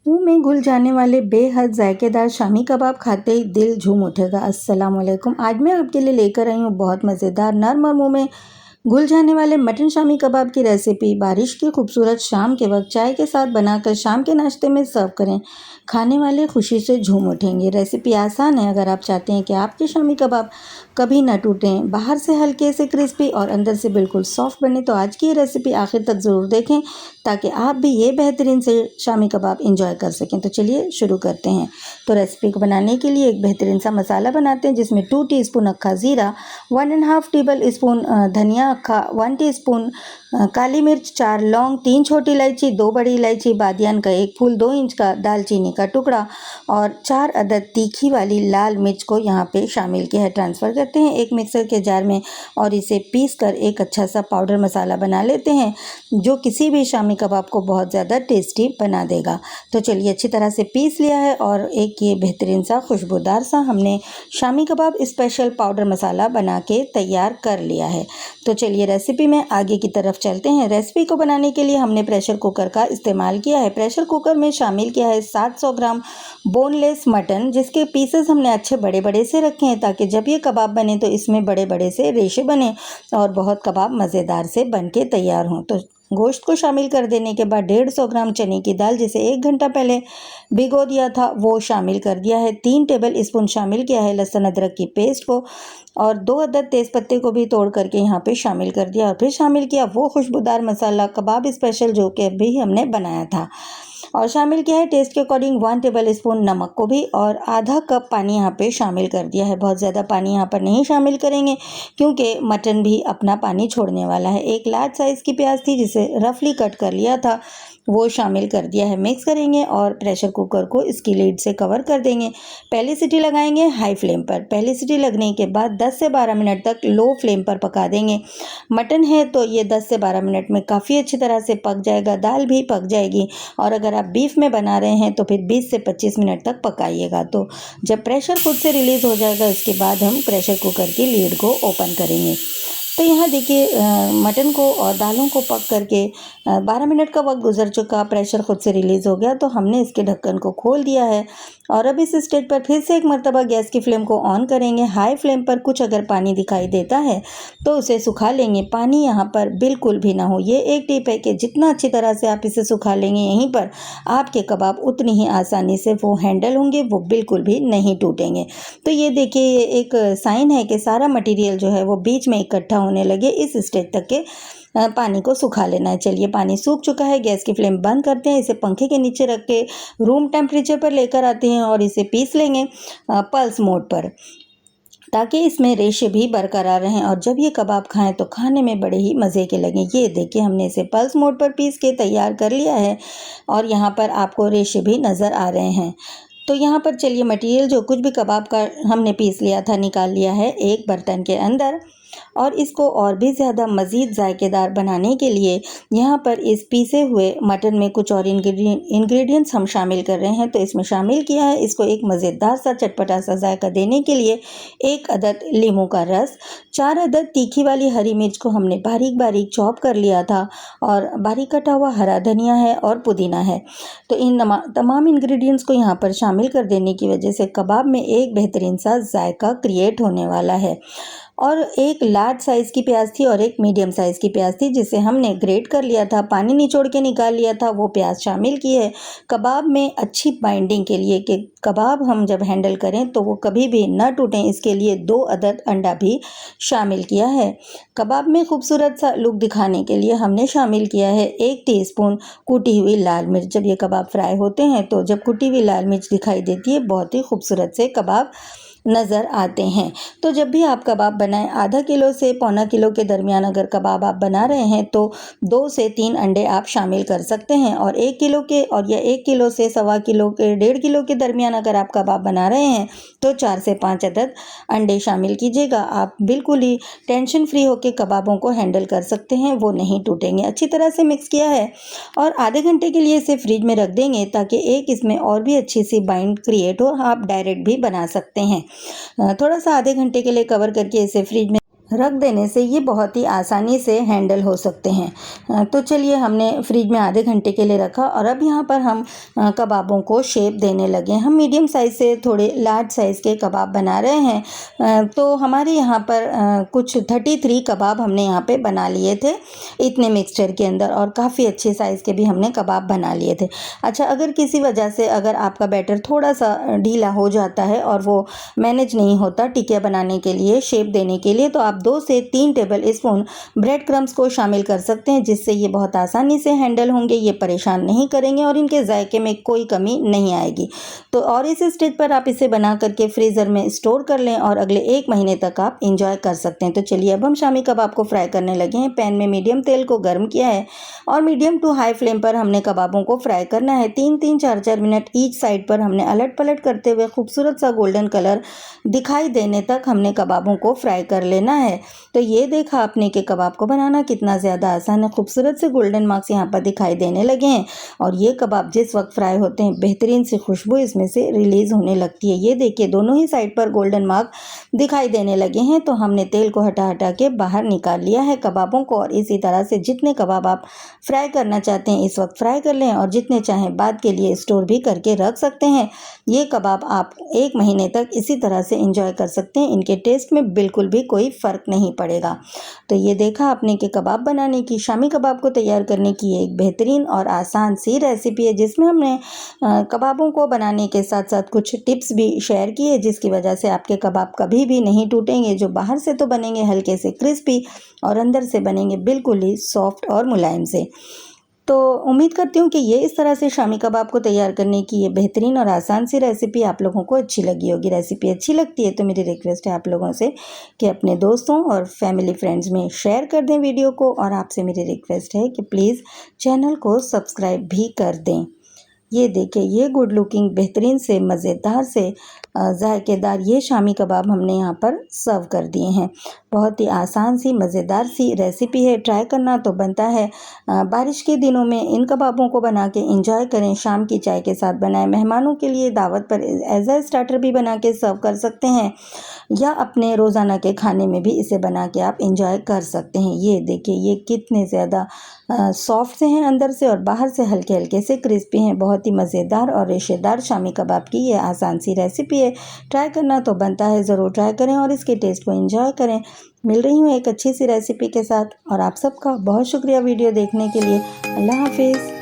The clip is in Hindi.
मुंह में घुल जाने वाले बेहद जायकेदार शामी कबाब खाते ही दिल झूम उठेगा। अस्सलाम वालेकुम। आज मैं आपके लिए लेकर आई हूँ बहुत मज़ेदार, नरम और मुंह में घुल जाने वाले मटन शामी कबाब की रेसिपी। बारिश की खूबसूरत शाम के वक्त चाय के साथ बनाकर शाम के नाश्ते में सर्व करें, खाने वाले खुशी से झूम उठेंगे। रेसिपी आसान है। अगर आप चाहते हैं कि आपके शामी कबाब कभी ना टूटें, बाहर से हल्के से क्रिस्पी और अंदर से बिल्कुल सॉफ्ट बने, तो आज की ये रेसिपी आखिर तक ज़रूर देखें ताकि आप भी ये बेहतरीन से शामी कबाब इंजॉय कर सकें। तो चलिए शुरू करते हैं। तो रेसिपी को बनाने के लिए एक बेहतरीन सा मसाला बनाते हैं, जिसमें 2 टीस्पून अक्खा ज़ीरा, 1.5 टेबल स्पून धनिया अक्खा, 1 टीस्पून काली मिर्च, 4 लौंग, 3 छोटी इलायची, 2 बड़ी इलायची, बादियान का 1 फूल, 2 इंच का दालचीनी का टुकड़ा और 4 अदद तीखी वाली लाल मिर्च को यहाँ पे शामिल किया है। ट्रांसफ़र करते हैं एक मिक्सर के जार में और इसे पीस कर एक अच्छा सा पाउडर मसाला बना लेते हैं, जो किसी भी शामी कबाब को बहुत ज़्यादा टेस्टी बना देगा। तो चलिए अच्छी तरह से पीस लिया है और एक ये बेहतरीन सा खुशबूदार सा हमने शामी कबाब स्पेशल पाउडर मसाला बना के तैयार कर लिया है। तो चलिए रेसिपी में आगे की तरफ चलते हैं। रेसिपी को बनाने के लिए हमने प्रेशर कुकर का इस्तेमाल किया है। प्रेशर कुकर में शामिल किया है 700 ग्राम बोनलेस मटन, जिसके पीसेस हमने अच्छे बड़े बड़े से रखे हैं ताकि जब ये कबाब बने तो इसमें बड़े बड़े से रेशे बने और बहुत कबाब मज़ेदार से बन के तैयार हों। तो गोश्त को शामिल कर देने के बाद 150 ग्राम चने की दाल, जिसे 1 घंटा पहले भिगो दिया था, वो शामिल कर दिया है। 3 टेबल स्पून शामिल किया है लहसुन अदरक की पेस्ट को और 2 अदद तेज़पत्ते को भी तोड़ करके यहाँ पे शामिल कर दिया और फिर शामिल किया वो खुशबूदार मसाला कबाब स्पेशल जो कि अभी हमने बनाया था और शामिल किया है टेस्ट के अकॉर्डिंग 1 टेबल स्पून नमक को भी और आधा कप पानी यहाँ पे शामिल कर दिया है। बहुत ज़्यादा पानी यहाँ पर नहीं शामिल करेंगे क्योंकि मटन भी अपना पानी छोड़ने वाला है। एक लार्ज साइज़ की प्याज थी जिसे रफली कट कर लिया था, वो शामिल कर दिया है। मिक्स करेंगे और प्रेशर कुकर को इसकी लीड से कवर कर देंगे। पहली सीटी लगाएंगे हाई फ्लेम पर। पहली सीटी लगने के बाद 10 से 12 मिनट तक लो फ्लेम पर पका देंगे। मटन है तो ये 10 से 12 मिनट में काफ़ी अच्छी तरह से पक जाएगा, दाल भी पक जाएगी और अगर आप बीफ में बना रहे हैं तो फिर 20 से 25 मिनट तक पकाइएगा। तो जब प्रेशर खुद से रिलीज़ हो जाएगा, इसके बाद हम प्रेशर कुकर की लीड को ओपन करेंगे। तो यहाँ देखिए मटन को और दालों को पक करके 12 मिनट का वक्त गुजर चुका, प्रेशर खुद से रिलीज़ हो गया तो हमने इसके ढक्कन को खोल दिया है और अब इस स्टेज पर फिर से एक मरतबा गैस की फ्लेम को ऑन करेंगे। हाई फ्लेम पर कुछ अगर पानी दिखाई देता है तो उसे सुखा लेंगे। पानी यहाँ पर बिल्कुल भी ना हो। ये एक टिप है कि जितना अच्छी तरह से आप इसे सुखा लेंगे, यहीं पर आपके कबाब उतनी ही आसानी से वो हैंडल होंगे, वो बिल्कुल भी नहीं टूटेंगे। तो ये देखिए ये एक साइन है कि सारा मटेरियल जो है वो बीच में इकट्ठा होने लगे। इस स्टेज तक के पानी को सुखा लेना है। चलिए पानी सूख चुका है, गैस की फ्लेम बंद करते हैं। इसे पंखे के नीचे रख के रूम टेम्परेचर पर लेकर आते हैं और इसे पीस लेंगे पल्स मोड पर, ताकि इसमें रेशे भी बरकरार रहें और जब ये कबाब खाएं तो खाने में बड़े ही मज़े के लगें। ये देखिए हमने इसे पल्स मोड पर पीस के तैयार कर लिया है और यहाँ पर आपको रेशे भी नज़र आ रहे हैं। तो यहाँ पर चलिए मटेरियल जो कुछ भी कबाब का हमने पीस लिया था निकाल लिया है एक बर्तन के अंदर और इसको और भी ज़्यादा मज़ीद जायकेदार बनाने के लिए यहाँ पर इस पीसे हुए मटन में कुछ और इंग्रेडिएंट्स हम शामिल कर रहे हैं। तो इसमें शामिल किया है इसको एक मज़ेदार सा चटपटा सा जायका देने के लिए 1 अदद लीमू का रस, 4 अदद तीखी वाली हरी मिर्च को हमने बारीक बारीक चॉप कर लिया था और बारीक कटा हुआ हरा धनिया है और पुदीना है। तो इन तमाम इंग्रेडिएंट्स को यहाँ पर शामिल कर देने की वजह से कबाब में एक बेहतरीन सा जायका क्रिएट होने वाला है। और एक लार्ज साइज़ की प्याज थी और एक मीडियम साइज़ की प्याज थी जिसे हमने ग्रेट कर लिया था, पानी निचोड़ के निकाल लिया था, वो प्याज शामिल की है कबाब में अच्छी बाइंडिंग के लिए कि कबाब हम जब हैंडल करें तो वो कभी भी न टूटें। इसके लिए 2 अदद अंडा भी शामिल किया है। कबाब में खूबसूरत सा लुक दिखाने के लिए हमने शामिल किया है 1 टीस्पून कूटी हुई लाल मिर्च। जब ये कबाब फ्राई होते हैं तो जब कुटी हुई लाल मिर्च दिखाई देती है, बहुत ही खूबसूरत से कबाब नज़र आते हैं। तो जब भी आप कबाब बनाएं, आधा किलो से पौना किलो के दरमियान अगर कबाब आप बना रहे हैं तो 2 से 3 अंडे आप शामिल कर सकते हैं और 1 किलो के और या 1 किलो से सवा किलो के 1.5 किलो के दरमियान अगर आप कबाब बना रहे हैं तो 4 से 5 अदद अंडे शामिल कीजिएगा। आप बिल्कुल ही टेंशन फ्री होकर कबाबों को हैंडल कर सकते हैं, वो नहीं टूटेंगे। अच्छी तरह से मिक्स किया है और आधे घंटे के लिए इसे फ्रिज में रख देंगे ताकि एक इसमें और भी अच्छी सी बाइंड क्रिएट हो। आप डायरेक्ट भी बना सकते हैं। थोड़ा सा आधे घंटे के लिए कवर करके इसे फ्रिज में रख देने से ये बहुत ही आसानी से हैंडल हो सकते हैं। तो चलिए हमने फ्रिज में आधे घंटे के लिए रखा और अब यहाँ पर हम कबाबों को शेप देने लगे। हम मीडियम साइज़ से थोड़े लार्ज साइज़ के कबाब बना रहे हैं। तो हमारे यहाँ पर कुछ 33 कबाब हमने यहाँ पे बना लिए थे इतने मिक्सचर के अंदर, और काफ़ी अच्छे साइज़ के भी हमने कबाब बना लिए थे। अच्छा, अगर किसी वजह से अगर आपका बैटर थोड़ा सा ढीला हो जाता है और वो मैनेज नहीं होता टिकिया बनाने के लिए, शेप देने के लिए, तो आप 2 से 3 टेबल स्पून ब्रेड क्रम्स को शामिल कर सकते हैं, जिससे ये बहुत आसानी से हैंडल होंगे, ये परेशान नहीं करेंगे और इनके जायके में कोई कमी नहीं आएगी। तो और इस स्टेज पर आप इसे बना करके फ्रीज़र में स्टोर कर लें और अगले 1 महीने तक आप इंजॉय कर सकते हैं। तो चलिए अब हम शामी कबाब को फ्राई करने लगे हैं। पैन में मीडियम तेल को गर्म किया है और मीडियम टू हाई फ्लेम पर हमने कबाबों को फ्राई करना है। 3-3, 4-4 मिनट ईच साइड पर हमने अलट पलट करते हुए खूबसूरत सा गोल्डन कलर दिखाई देने तक हमने कबाबों को फ्राई कर लेना है। तो ये देखा आपने कि कबाब को बनाना कितना ज़्यादा आसान है। खूबसूरत से गोल्डन मार्क्स यहाँ पर दिखाई देने लगे हैं और ये कबाब जिस वक्त फ्राई होते हैं बेहतरीन सी खुशबू इसमें से रिलीज़ होने लगती है। ये देखिए दोनों ही साइड पर गोल्डन मार्क दिखाई देने लगे हैं। तो हमने तेल को हटा हटा के बाहर निकाल लिया है कबाबों को, और इसी तरह से जितने कबाब आप फ्राई करना चाहते हैं इस वक्त फ्राई कर लें और जितने चाहें बाद के लिए स्टोर भी करके रख सकते हैं। ये कबाब आप 1 महीने तक इसी तरह से एंजॉय कर सकते हैं, इनके टेस्ट में बिल्कुल भी कोई फ़र्क नहीं पड़ेगा। तो ये देखा आपने कि कबाब बनाने की, शामी कबाब को तैयार करने की ये एक बेहतरीन और आसान सी रेसिपी है, जिसमें हमने कबाबों को बनाने के साथ साथ कुछ टिप्स भी शेयर की है, जिसकी वजह से आपके कबाब कभी भी नहीं टूटेंगे। जो बाहर से तो बनेंगे हल्के से क्रिस्पी और अंदर से बनेंगे बिल्कुल ही सॉफ्ट और मुलायम से। तो उम्मीद करती हूँ कि ये इस तरह से शामी कबाब को तैयार करने की ये बेहतरीन और आसान सी रेसिपी आप लोगों को अच्छी लगी होगी। रेसिपी अच्छी लगती है तो मेरी रिक्वेस्ट है आप लोगों से कि अपने दोस्तों और फैमिली फ्रेंड्स में शेयर कर दें वीडियो को, और आपसे मेरी रिक्वेस्ट है कि प्लीज़ चैनल को सब्सक्राइब भी कर दें। ये देखिए ये गुड लुकिंग बेहतरीन से मज़ेदार से जायकेदार ये शामी कबाब हमने यहाँ पर सर्व कर दिए हैं। बहुत ही आसान सी मज़ेदार सी रेसिपी है, ट्राई करना तो बनता है। बारिश के दिनों में इन कबाबों को बना के एंजॉय करें, शाम की चाय के साथ बनाएं, मेहमानों के लिए दावत पर एज अ स्टार्टर भी बना के सर्व कर सकते हैं, या अपने रोज़ाना के खाने में भी इसे बना के आप एंजॉय कर सकते हैं। ये देखिए ये कितने ज़्यादा सॉफ्ट से हैं अंदर से और बाहर से हल्के हल्के से क्रिस्पी हैं। बहुत ही मज़ेदार और रेशेदार शामी कबाब की ये आसान सी रेसिपी है, ट्राई करना तो बनता है, ज़रूर ट्राई करें और इसके टेस्ट को एंजॉय करें। मिल रही हूँ एक अच्छी सी रेसिपी के साथ, और आप सबका बहुत शुक्रिया वीडियो देखने के लिए। अल्लाह हाफिज़।